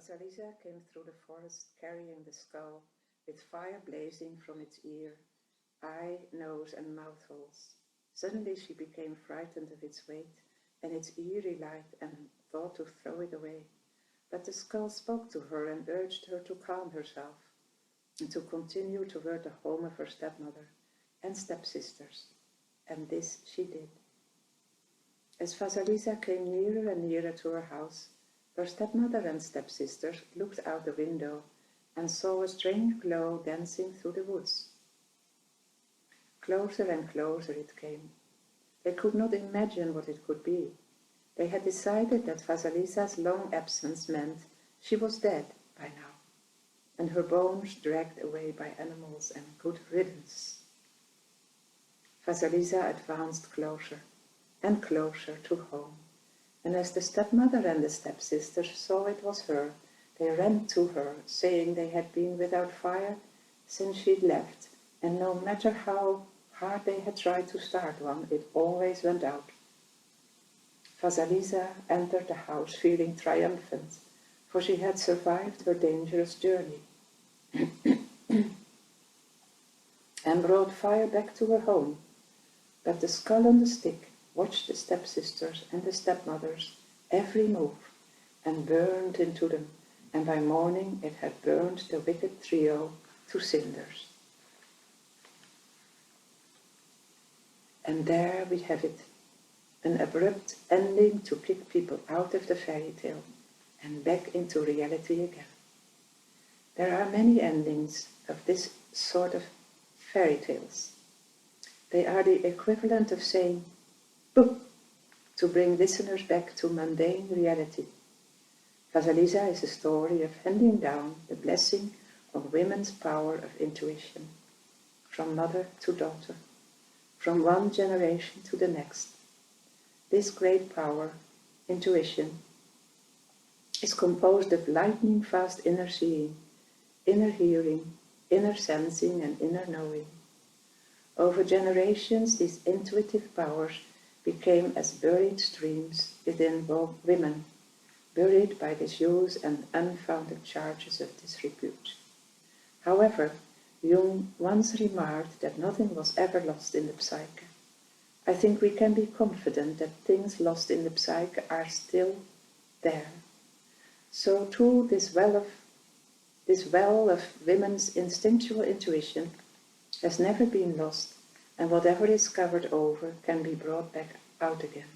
Vasilisa came through the forest carrying the skull, with fire blazing from its ear, eye, nose, and mouth holes. Suddenly she became frightened of its weight and its eerie light and thought to throw it away. But the skull spoke to her and urged her to calm herself and to continue toward the home of her stepmother and stepsisters. And this she did. As Vasilisa came nearer and nearer to her house, her stepmother and stepsisters looked out the window and saw a strange glow dancing through the woods. Closer and closer it came. They could not imagine what it could be. They had decided that Vasilisa's long absence meant she was dead by now, and her bones dragged away by animals and good riddance. Vasilisa advanced closer and closer to home, and as the stepmother and the stepsisters saw it was her, they ran to her, saying they had been without fire since she'd left, and no matter how hard they had tried to start one, it always went out. Vasilisa entered the house feeling triumphant, for she had survived her dangerous journey and brought fire back to her home. But the skull on the stick watched the stepsisters and the stepmothers' every move and burned into them, and by morning it had burned the wicked trio to cinders. And there we have it, an abrupt ending to kick people out of the fairy tale and back into reality again. There are many endings of this sort of fairy tales. They are the equivalent of saying "boo" to bring listeners back to mundane reality. Vasilisa is a story of handing down the blessing of women's power of intuition, from mother to daughter, from one generation to the next. This great power, intuition, is composed of lightning-fast inner seeing, inner hearing, inner sensing, and inner knowing. Over generations, these intuitive powers became as buried streams within women, buried by disuse and unfounded charges of disrepute. However, Jung once remarked that nothing was ever lost in the psyche. I think we can be confident that things lost in the psyche are still there. So too, this well of women's instinctual intuition has never been lost, and whatever is covered over can be brought back out again.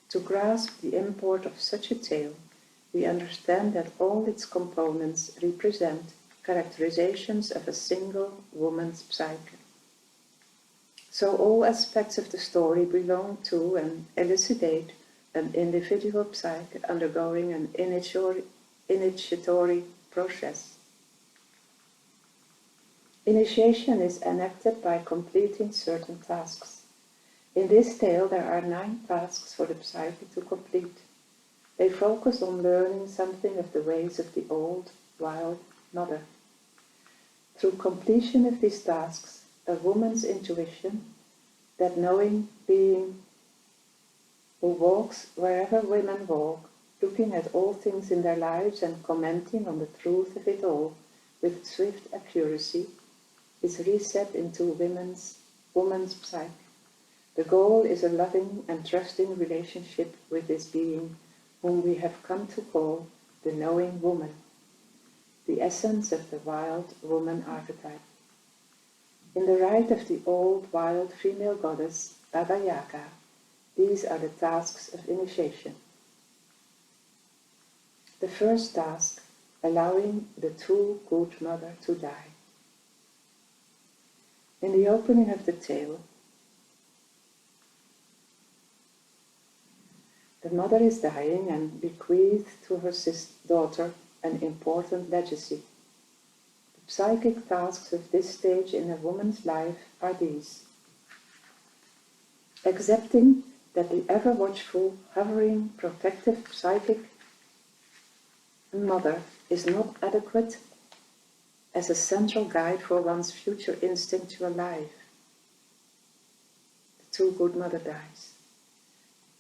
To grasp the import of such a tale, we understand that all its components represent characterizations of a single woman's psyche. So all aspects of the story belong to and elucidate an individual psyche undergoing an initiatory process. Initiation is enacted by completing certain tasks. In this tale there are 9 tasks for the psyche to complete. They focus on learning something of the ways of the old, wild mother. Through completion of these tasks, a woman's intuition, that knowing being who walks wherever women walk, looking at all things in their lives and commenting on the truth of it all with swift accuracy, is reset into woman's psyche. The goal is a loving and trusting relationship with this being whom we have come to call the knowing woman, the essence of the wild woman archetype. In the rite of the old wild female goddess, Baba Yaga, these are the tasks of initiation. The first task, allowing the too good mother to die. In the opening of the tale, the mother is dying and bequeathed to her daughter an important legacy. The psychic tasks of this stage in a woman's life are these: accepting that the ever-watchful, hovering, protective psychic mother is not adequate as a central guide for one's future instinctual life. The too good mother dies.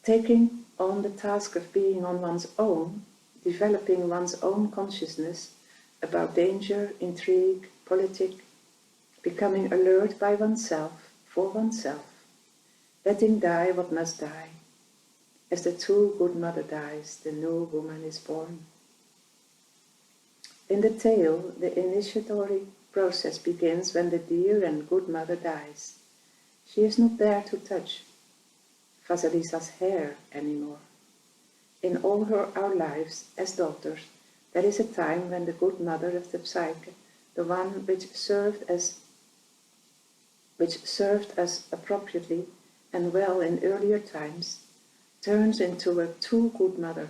Taking on the task of being on one's own, developing one's own consciousness about danger, intrigue, politics, becoming alert by oneself, for oneself, letting die what must die. As the true good mother dies, the new woman is born. In the tale, the initiatory process begins when the dear and good mother dies. She is not there to touch Vasilisa's hair anymore. In all our lives as daughters, there is a time when the good mother of the psyche, the one which served us appropriately and well in earlier times, turns into a too good mother,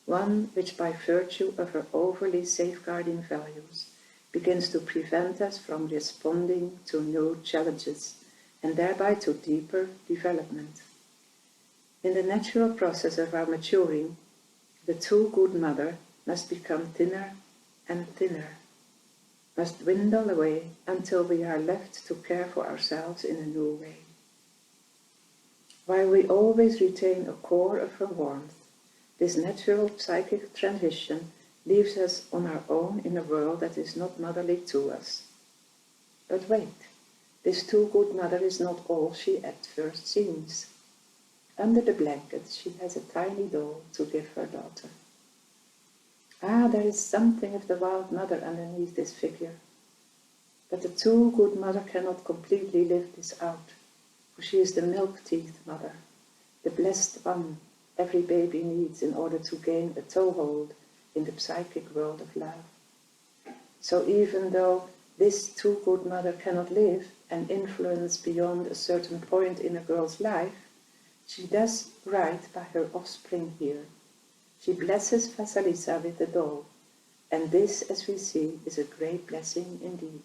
one which by virtue of her overly safeguarding values begins to prevent us from responding to new challenges and thereby to deeper development. In the natural process of our maturing, the too good mother must become thinner and thinner, must dwindle away until we are left to care for ourselves in a new way. While we always retain a core of her warmth, this natural psychic transition leaves us on our own in a world that is not motherly to us. But wait, this too good mother is not all she at first seems. Under the blanket she has a tiny doll to give her daughter. There is something of the wild mother underneath this figure. But the too good mother cannot completely live this out, for she is the milk-teeth mother, the blessed one every baby needs in order to gain a toehold in the psychic world of love. So even though this too good mother cannot live and influence beyond a certain point in a girl's life, she does right by her offspring here. She blesses Vasilisa with the doll, and this, as we see, is a great blessing indeed.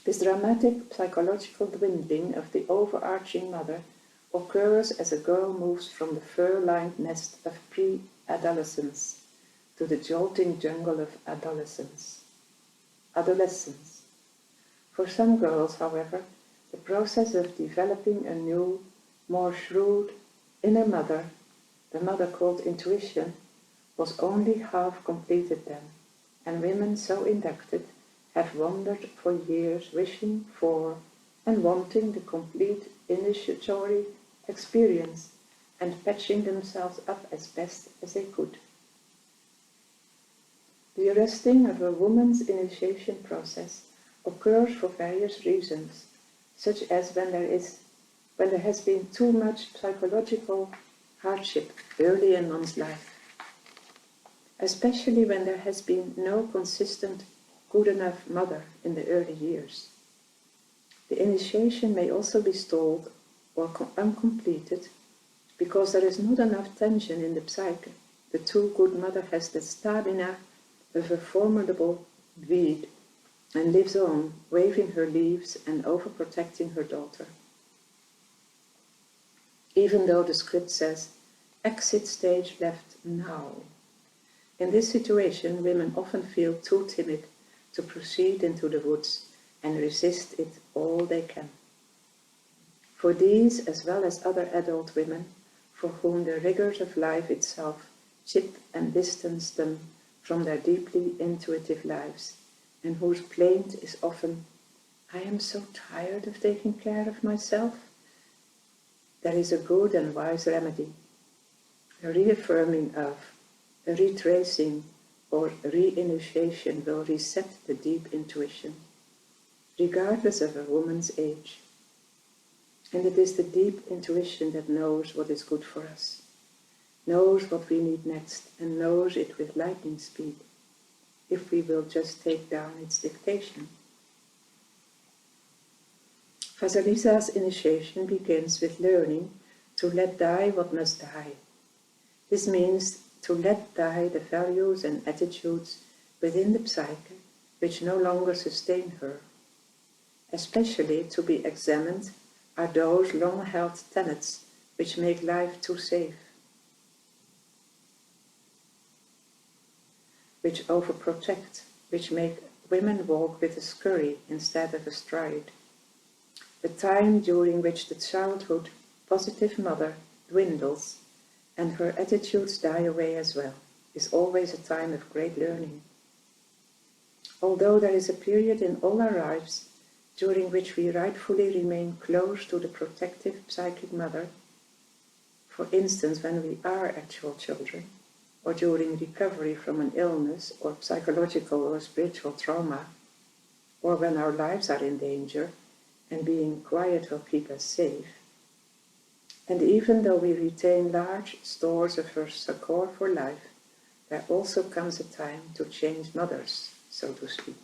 This dramatic psychological dwindling of the overarching mother occurs as a girl moves from the fur-lined nest of pre-adolescence to the jolting jungle of adolescence. For some girls, however, the process of developing a new, more shrewd inner mother, the mother called intuition, was only half completed then, and women so inducted have wandered for years wishing for and wanting the complete initiatory experience and patching themselves up as best as they could. The arresting of a woman's initiation process occurs for various reasons, such as when there has been too much psychological hardship early in one's life, especially when there has been no consistent, good enough mother in the early years. The initiation may also be stalled or uncompleted because there is not enough tension in the psyche. The too good mother has the stamina of a formidable weed and lives on, waving her leaves and overprotecting her daughter. Even though the script says, exit stage left now. In this situation, women often feel too timid to proceed into the woods and resist it all they can. For these, as well as other adult women, for whom the rigors of life itself chip and distance them from their deeply intuitive lives, and whose plaint is often, I am so tired of taking care of myself, there is a good and wise remedy, a reaffirming of, a retracing or reinitiation will reset the deep intuition, regardless of a woman's age. And it is the deep intuition that knows what is good for us, knows what we need next, and knows it with lightning speed, if we will just take down its dictation. Vasilisa's initiation begins with learning to let die what must die. This means to let die the values and attitudes within the psyche which no longer sustain her. Especially to be examined are those long-held tenets which make life too safe, which overprotect, which make women walk with a scurry instead of a stride. The time during which the childhood positive mother dwindles and her attitudes die away as well, is always a time of great learning. Although there is a period in all our lives during which we rightfully remain close to the protective psychic mother, for instance when we are actual children, or during recovery from an illness or psychological or spiritual trauma, or when our lives are in danger and being quiet will keep us safe. And even though we retain large stores of her succor for life, there also comes a time to change mothers, so to speak.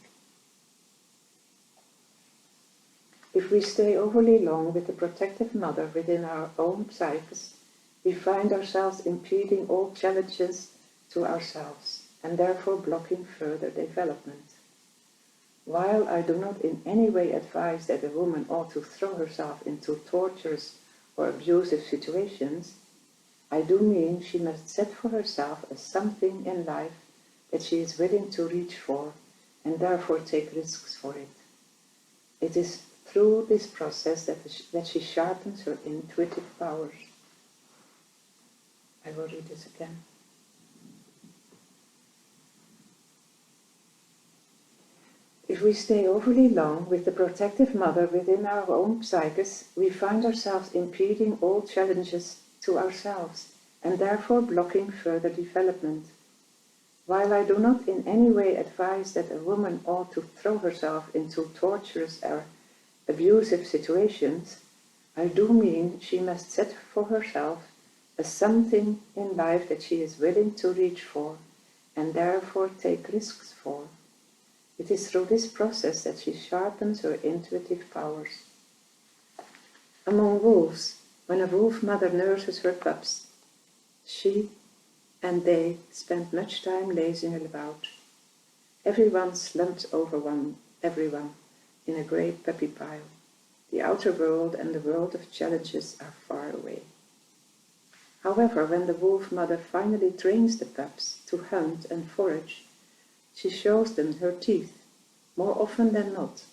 If we stay overly long with the protective mother within our own psyches, we find ourselves impeding all challenges to ourselves and therefore blocking further development. While I do not in any way advise that a woman ought to throw herself into torturous or abusive situations, I do mean she must set for herself a something in life that she is willing to reach for and therefore take risks for it. It is through this process that she sharpens her intuitive powers. I will read this again. If we stay overly long with the protective mother within our own psyches, we find ourselves impeding all challenges to ourselves and therefore blocking further development. While I do not in any way advise that a woman ought to throw herself into torturous or abusive situations, I do mean she must set for herself a something in life that she is willing to reach for and therefore take risks for. It is through this process that she sharpens her intuitive powers. Among wolves, when a wolf mother nurses her pups, she and they spend much time lazing about. Everyone slumps over everyone in a great puppy pile. The outer world and the world of challenges are far away. However, when the wolf mother finally trains the pups to hunt and forage, she shows them her teeth, more often than not.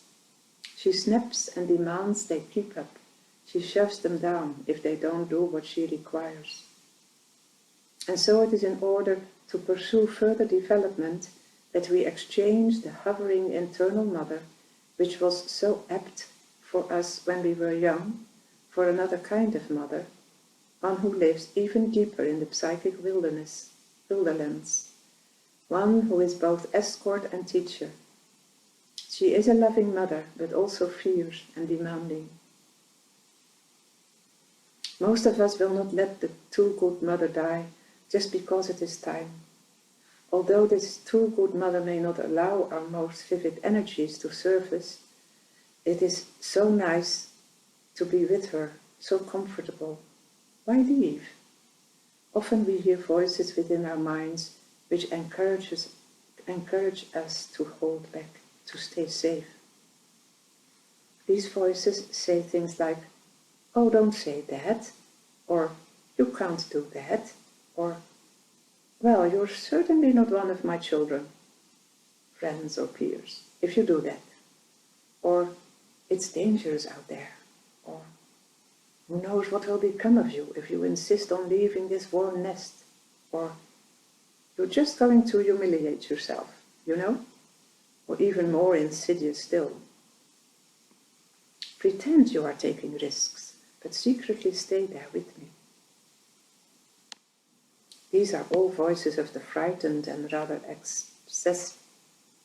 She snaps and demands they keep up. She shoves them down if they don't do what she requires. And so it is in order to pursue further development that we exchange the hovering internal mother, which was so apt for us when we were young, for another kind of mother, one who lives even deeper in the psychic wilderness, one who is both escort and teacher. She is a loving mother, but also fierce and demanding. Most of us will not let the too good mother die just because it is time. Although this too good mother may not allow our most vivid energies to surface, it is so nice to be with her, so comfortable. Why leave? Often we hear voices within our minds which encourage us to hold back, to stay safe. These voices say things like, "Oh, don't say that," or "You can't do that," or "Well, you're certainly not one of my children, friends or peers, if you do that," or "It's dangerous out there," or "Who knows what will become of you if you insist on leaving this warm nest," or "You're just going to humiliate yourself, you know," or even more insidious still, "Pretend you are taking risks, but secretly stay there with me." These are all voices of the frightened and rather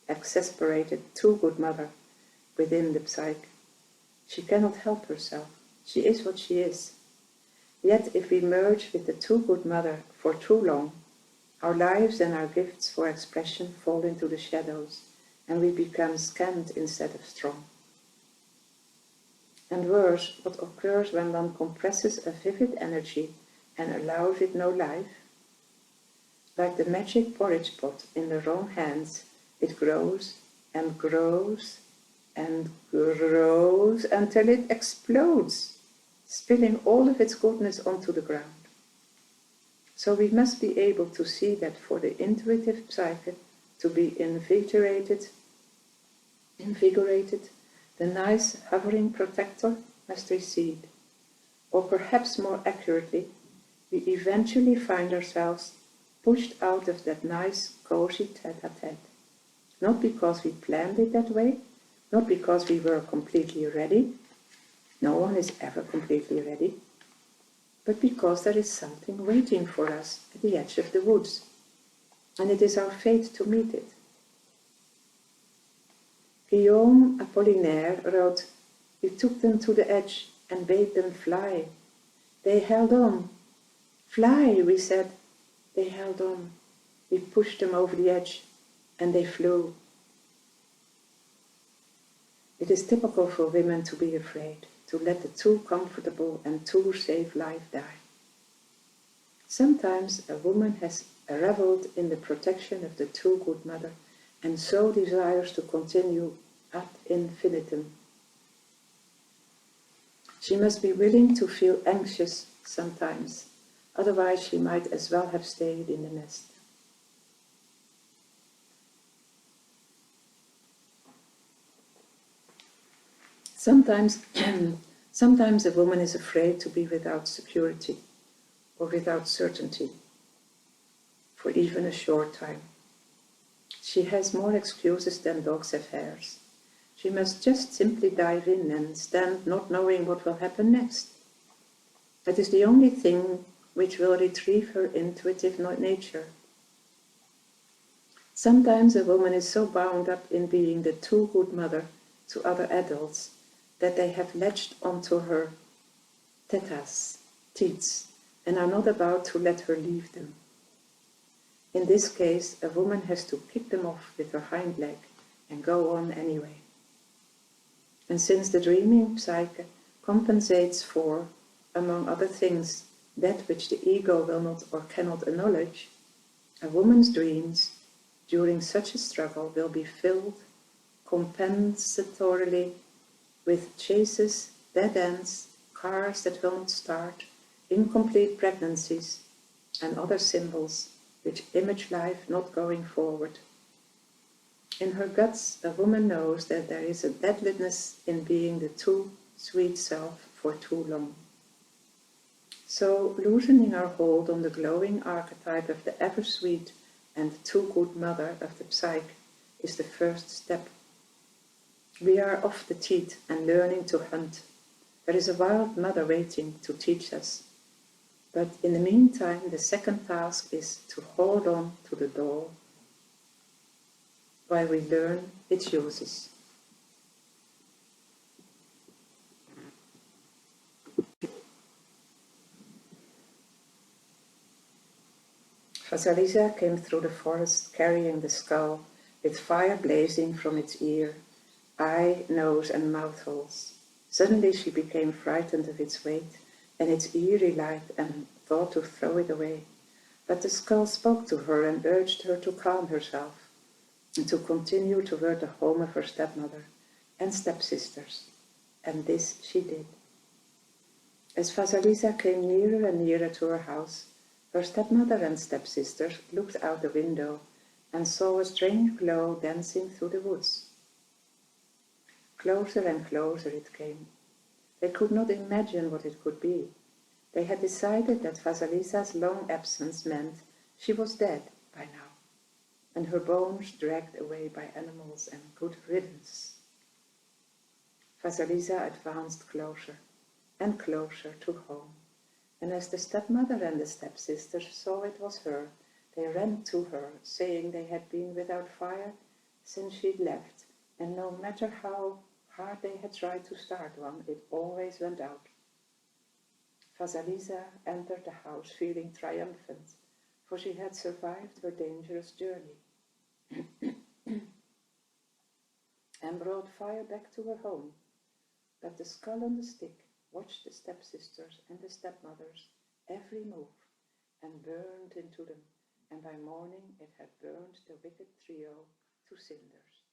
exasperated too good mother within the psyche. She cannot help herself. She is what she is. Yet if we merge with the too good mother for too long, our lives and our gifts for expression fall into the shadows, and we become scant instead of strong. And worse, what occurs when one compresses a vivid energy and allows it no life? Like the magic porridge pot in the wrong hands, it grows and grows and grows until it explodes, spilling all of its goodness onto the ground. So we must be able to see that for the intuitive psyche to be invigorated, the nice hovering protector must recede, or perhaps more accurately, we eventually find ourselves pushed out of that nice, cozy tete-a-tete. Not because we planned it that way, not because we were completely ready. No one is ever completely ready. But because there is something waiting for us at the edge of the woods, and it is our fate to meet it. Guillaume Apollinaire wrote, "We took them to the edge and bade them fly. They held on. Fly, we said. They held on. We pushed them over the edge, and they flew." It is typical for women to be afraid, to let the too comfortable and too safe life die. Sometimes a woman has reveled in the protection of the too good mother and so desires to continue ad infinitum. She must be willing to feel anxious sometimes, otherwise she might as well have stayed in the nest. Sometimes a woman is afraid to be without security or without certainty for even a short time. She has more excuses than dogs have hairs. She must just simply dive in and stand not knowing what will happen next. That is the only thing which will retrieve her intuitive nature. Sometimes a woman is so bound up in being the too good mother to other adults that they have latched onto her teats, and are not about to let her leave them. In this case, a woman has to kick them off with her hind leg and go on anyway. And since the dreaming psyche compensates for, among other things, that which the ego will not or cannot acknowledge, a woman's dreams during such a struggle will be filled compensatorily with chases, dead ends, cars that will not start, incomplete pregnancies, and other symbols which image life not going forward. In her guts, a woman knows that there is a deadliness in being the too sweet self for too long. So, loosening our hold on the glowing archetype of the ever-sweet and too good mother of the psyche is the first step. We are off the teat and learning to hunt. There is a wild mother waiting to teach us. But in the meantime, the second task is to hold on to the door while we learn its uses. Vasilisa came through the forest carrying the skull, with fire blazing from its ear, eye, nose and mouth holes. Suddenly she became frightened of its weight and its eerie light and thought to throw it away. But the skull spoke to her and urged her to calm herself and to continue toward the home of her stepmother and stepsisters. And this she did. As Vasilisa came nearer and nearer to her house, her stepmother and stepsisters looked out the window and saw a strange glow dancing through the woods. Closer and closer it came. They could not imagine what it could be. They had decided that Vasilisa's long absence meant she was dead by now, and her bones dragged away by animals and good riddance. Vasilisa advanced closer and closer to home, and as the stepmother and the stepsisters saw it was her, they ran to her, saying they had been without fire since she'd left, and no matter how hard they had tried to start one, it always went out. Vasilisa entered the house feeling triumphant, for she had survived her dangerous journey and brought fire back to her home. But the skull on the stick watched the stepsisters and the stepmother's every move and burned into them, and by morning it had burned the wicked trio to cinders.